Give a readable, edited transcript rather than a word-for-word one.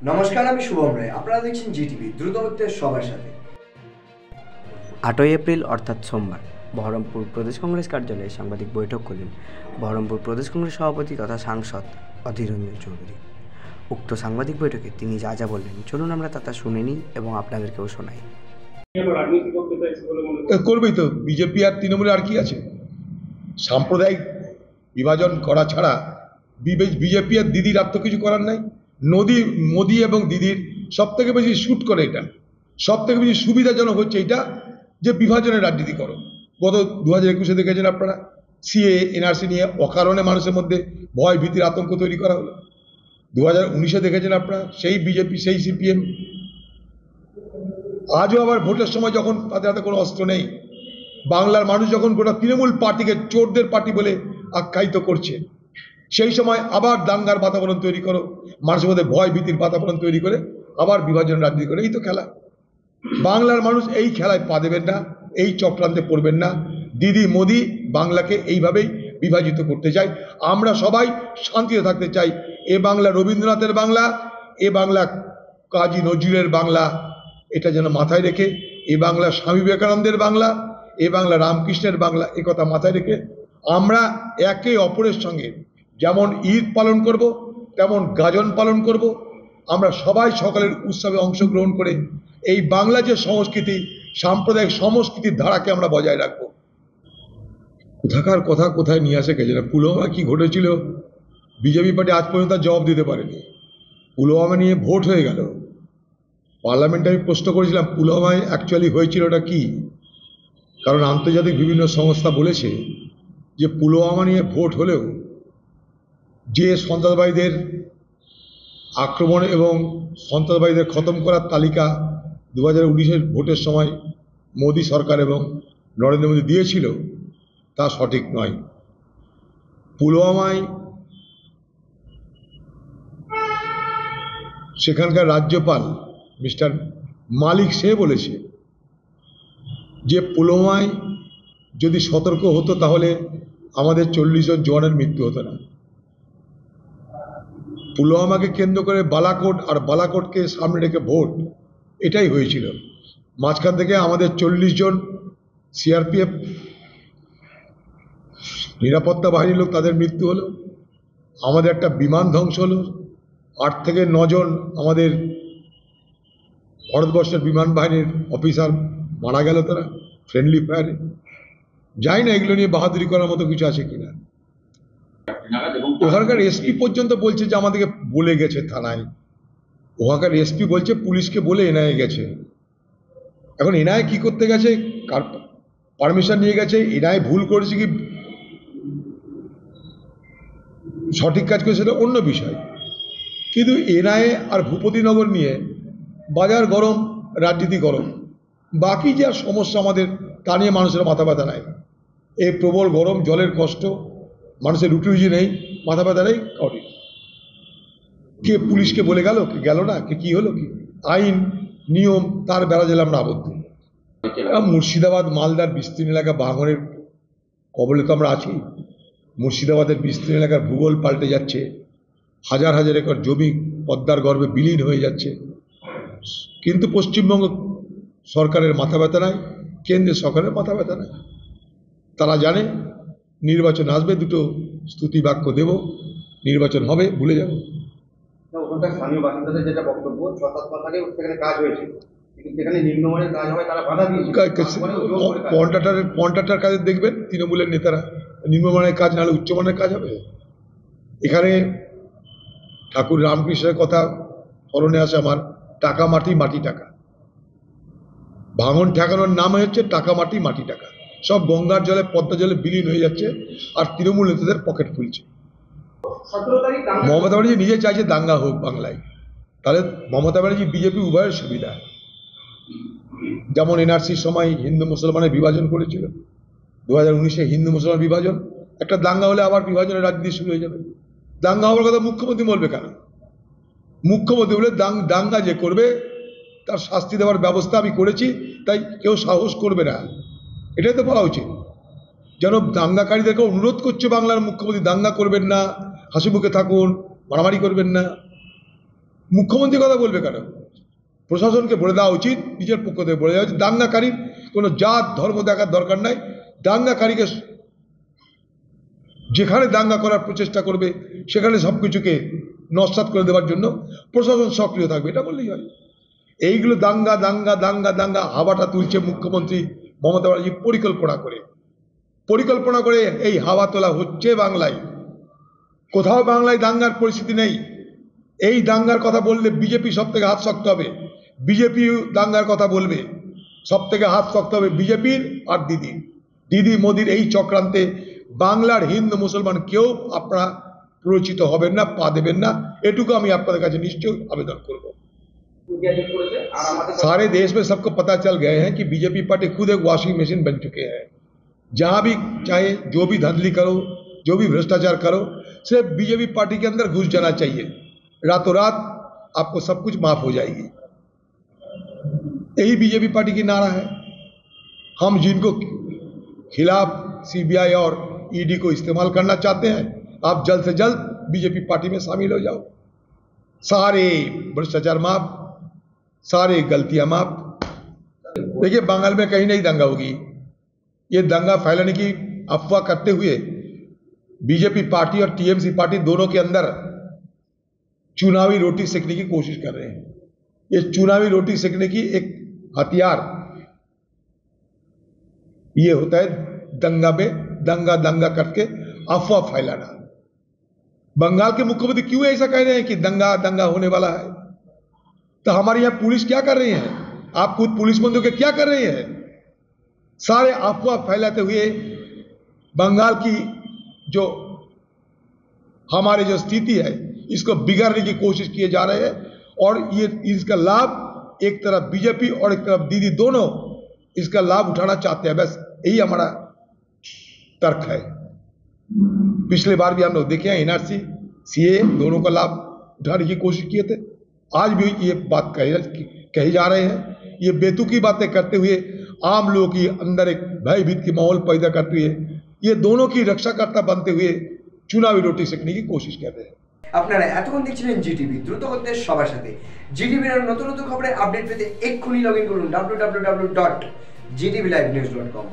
নমস্কার, আমি শুভম রায়। আপনারা দেখছেন জিটিভি, দ্রুতগতিতে সবার সাথে। 8ই এপ্রিল অর্থাৎ সোমবার বহরমপুর প্রদেশ কংগ্রেস কার্যালয়ে সাংবাদিক বৈঠক করলেন বহরমপুর প্রদেশ কংগ্রেস সভাপতি তথা সাংসদ অধীর রঞ্জন চৌধুরী। উক্ত সাংবাদিক বৈঠকে তিনি যা যা বললেন চলুন আমরা তা শুনে নিই এবং আপনাদেরকেও শোনাই। করবেই তো, বিজেপি আর তৃণমূলে আর কি আছে? সাম্প্রদায়িক বিভাজন করা ছাড়া বিজেপি আর দিদির আর তো কিছু করার নাই। মোদি এবং দিদির সব থেকে বেশি শ্যুট করে এটা, সব থেকে বেশি সুবিধাজনক হচ্ছে এটা যে বিভাজনের রাজনীতি করো। গত 2021-এ দেখেছেন আপনারা, সিএ এনআরসি নিয়ে অকারণে মানুষের মধ্যে ভয় ভীতির আতঙ্ক তৈরি করা হলো। 2019-এ দেখেছেন আপনারা, সেই বিজেপি সেই সিপিএম আজও আবার ভোটের সময় যখন তাদের হাতে কোনো অস্ত্র নেই, বাংলার মানুষ যখন গোটা তৃণমূল পার্টিকে চোরদের পার্টি বলে আখ্যায়িত করছে, সেই সময় আবার দাঙ্গার বাতাবরণ তৈরি করো, মানুষের মধ্যে ভয় ভীতির বাতাবরণ তৈরি করে আবার বিভাজন রাজনীতি করে। এই তো খেলা। বাংলার মানুষ এই খেলায় পা দেবেন না, এই চক্রান্তে পড়বেন না। দিদি মোদি বাংলাকে এইভাবেই বিভাজিত করতে চাই। আমরা সবাই শান্তিতে থাকতে চাই। এ বাংলা রবীন্দ্রনাথের বাংলা, এ বাংলা কাজী নজরুলের বাংলা, এটা যেন মাথায় রেখে, এ বাংলা স্বামী বিবেকানন্দের বাংলা, এ বাংলা রামকৃষ্ণের বাংলা, এ কথা মাথায় রেখে আমরা একে অপরের সঙ্গে যেমন ঈদ পালন করব, তেমন গাজন পালন করব। আমরা সবাই সকলের উৎসবে অংশগ্রহণ করে এই বাংলা যে সংস্কৃতি, সাম্প্রদায়িক সংস্কৃতির ধারাকে আমরা বজায় রাখব। কোথাকার কথা কোথায় নিয়ে আসে কে জানে। পুলওয়ামা কি ঘটেছিল বিজেপি পার্টি আজ পর্যন্ত জবাব দিতে পারেনি। পুলওয়ামা নিয়ে ভোট হয়ে গেল, পার্লামেন্টে আমি প্রশ্ন করেছিলাম পুলওয়ামায় অ্যাকচুয়ালি হয়েছিল ওটা কি, কারণ আন্তর্জাতিক বিভিন্ন সংস্থা বলেছে যে পুলওয়ামা নিয়ে ভোট হলেও যে সন্ত্রাসবাদীদের আক্রমণ এবং সন্ত্রাসবাদীদের খতম করার তালিকা 2019-এর ভোটের সময় মোদী সরকার এবং নরেন্দ্র মোদী দিয়েছিল তা সঠিক নয়। পুলওয়ামায় সেখানকার রাজ্যপাল মিস্টার মালিক সে বলেছে যে পুলওয়ামায় যদি সতর্ক হতো তাহলে আমাদের 40 জন জওয়ানের মৃত্যু হতো না। পুলওয়ামাকে কেন্দ্র করে বালাকোট আর বালাকোটকে সামনে রেখে ভোট, এটাই হয়েছিল। মাঝখান থেকে আমাদের 40 জন সিআরপিএফ নিরাপত্তা বাহিনীর লোক, তাদের মৃত্যু হলো। আমাদের একটা বিমান ধ্বংস হলো, 8 থেকে 9 জন আমাদের ভারতবর্ষের বিমান বাহিনীর অফিসার মারা গেল তারা ফ্রেন্ডলি ফায়ারে। যাই না এগুলো নিয়ে বাহাদুরি করার মতো কিছু আছে কিনা। ওখানকার এসপি পর্যন্ত বলছে যে আমাদেরকে বলে গেছে থানায়, ওখানকার এসপি বলছে পুলিশকে বলে এনআইএ গেছে। এখন এনআইএ কি করতে গেছে, কার পারমিশন নিয়ে গেছে, এনআইএ ভুল করেছে কি সঠিক কাজ করেছে সেটা অন্য বিষয়, কিন্তু এনআইএ আর ভূপতিনগর নিয়ে বাজার গরম, রাজনীতি গরম। বাকি যে আর সমস্যা আমাদের তা নিয়ে মানুষের মাথা ব্যথা নাই। এই প্রবল গরম, জলের কষ্ট, মানুষের রুটি রুজি নেই, মাথা ব্যথা নেই কাউরি। কে পুলিশকে বলে গেল, কে গেল না, কে কি হলো কি, আইন নিয়ম তার বেড়া জেলে আমরা আবদ্ধ। মুর্শিদাবাদ মালদার বিস্তীর্ণ এলাকা ভাঙনের কবলে তো আমরা আছি। মুর্শিদাবাদের বিস্তীর্ণ এলাকার ভূগোল পাল্টে যাচ্ছে, হাজার হাজার একর জমি পদ্মার গর্ভে বিলীন হয়ে যাচ্ছে, কিন্তু পশ্চিমবঙ্গ সরকারের মাথা ব্যথা নাই, কেন্দ্রের সরকারের মাথা ব্যথা নাই। তারা জানে নির্বাচন আসবে, দুটো স্তুতি বাক্য দেব, নির্বাচন হবে, ভুলে যাব। স্থানীয় বাসিন্দাদের যেটা বক্তব্য, 6-7 মাস আগে সেখানে কাজ হয়েছে, কিন্তু সেখানে নিম্নমানের কাজ হবে তারা বাধা দিয়েছে। কন্ট্রাক্টর কাজে দেখবেন তৃণমূলের নেতারা, নিম্নমানের কাজ নাহলে উচ্চমানের কাজ হবে। এখানে ঠাকুর রামকৃষ্ণের কথা স্মরণে আসে আমার, টাকা মাটি মাটি টাকা। ভাঙন ঠেকানোর নাম হচ্ছে টাকা মাটি মাটি টাকা। সব গঙ্গার জলে পদ্মা জলে বিলীন হয়ে যাচ্ছে, আর তৃণমূল নেতাদের পকেট খুলছে। মমতা ব্যানার্জি নিজে চাইছে দাঙ্গা হোক বাংলায়, তাহলে মমতা ব্যানার্জি বিজেপি উভয়ের সুবিধা। যেমন এনআরসির সময় হিন্দু মুসলমানের বিভাজন করেছিল, 2019-এ হিন্দু মুসলমান বিভাজন, একটা দাঙ্গা হলে আবার বিভাজনের রাজনীতি শুরু হয়ে যাবে। দাঙ্গা হওয়ার কথা মুখ্যমন্ত্রী বলবে কেন? মুখ্যমন্ত্রী বলে দাঙ্গা যে করবে তার শাস্তি দেওয়ার ব্যবস্থা আমি করেছি, তাই কেউ সাহস করবে না, এটাই তো বলা উচিত। যেন দাঙ্গাকারীদেরকে অনুরোধ করছে বাংলার মুখ্যমন্ত্রী, দাঙ্গা করবেন না, হাসি মুখে থাকুন, মারামারি করবেন না। মুখ্যমন্ত্রী কথা বলবে কেন? প্রশাসনকে বলে দেওয়া উচিত, নিজের পক্ষ থেকে বলে দেওয়া উচিত, দাঙ্গাকারী কোনো জাত ধর্ম দেখার দরকার নাই, দাঙ্গাকারীকে যেখানে দাঙ্গা করার প্রচেষ্টা করবে সেখানে সব কিছুকে নস্যাৎ করে দেওয়ার জন্য প্রশাসন সক্রিয় থাকবে, এটা বললেই হয়। এইগুলো দাঙ্গা দাঙ্গা দাঙ্গা দাঙ্গা হাওয়াটা তুলছে মুখ্যমন্ত্রী মমতা ব্যানার্জি পরিকল্পনা করে এই হাওয়া তোলা হচ্ছে বাংলায়। কোথাও বাংলায় দাঙ্গার পরিস্থিতি নেই। এই দাঙ্গার কথা বললে বিজেপি সব থেকে হাত শক্ত হবে, বিজেপি দাঙ্গার কথা বলবে, সব থেকে হাত শক্ত হবে বিজেপির আর দিদি মোদির এই চক্রান্তে বাংলার হিন্দু মুসলমান কেউ আপনারা প্ররোচিত হবেন না, পা দেবেন না, এটুকু আমি আপনাদের কাছে নিশ্চয় আবেদন করব। सारे देश में सबको पता चल गए हैं कि बीजेपी पार्टी खुद एक वॉशिंग मशीन बन चुके हैं। जहां भी चाहे जो भी धांधली करो, जो भी भ्रष्टाचार करो, सिर्फ बीजेपी पार्टी के अंदर घुस जाना चाहिए, रातों रात आपको सब कुछ माफ हो जाएगी। यही बीजेपी पार्टी की नारा है। हम जिनको खिलाफ सीबीआई और ईडी को इस्तेमाल करना चाहते हैं, आप जल्द से जल्द बीजेपी पार्टी में शामिल हो जाओ। सारे भ्रष्टाचार माफ, सारे गलतियां माफ। देखिए बंगाल में कहीं नहीं दंगा होगी। ये दंगा फैलाने की अफवाह करते हुए बीजेपी पार्टी और टीएमसी पार्टी दोनों के अंदर चुनावी रोटी सेकने की कोशिश कर रहे हैं। ये चुनावी रोटी सेकने की एक हथियार ये होता है दंगा में दंगा दंगा करके अफवाह फैलाना। बंगाल के मुख्यमंत्री क्यों ऐसा कह रहे हैं कि दंगा दंगा होने वाला है? तो हमारे यहां पुलिस क्या कर रही है? आप खुद पुलिस मंत्री के क्या कर रहे हैं? सारे अफवाह फैलाते हुए बंगाल की जो हमारी जो स्थिति है इसको बिगाड़ने की कोशिश किए जा रहे हैं। और ये इसका लाभ एक तरफ बीजेपी और एक तरफ दीदी दोनों इसका लाभ उठाना चाहते हैं। बस यही हमारा तर्क है। पिछले बार भी हम लोग देखे हैं एनआरसी सीए दोनों का लाभ उठाने की कोशिश किए थे। आज भी ये बात कही जा रहे हैं। ये बेतुकी बातें करते हुए आम लोगों की अंदर एक भयभीत की माहौल पैदा करते हुए ये दोनों की रक्षाकर्ता बनते हुए चुनावी रोटी सेकने की कोशिश कर रहे हैं। আপনারা এতক্ষণ দেখছিলেন জিটিভি, দ্রুত করতে সবার সাথে। জিটিভির নতুন নতুন খবরের আপডেট পেতে এক্ষুনি লগ ইন করুন www.gtvlivenews.com।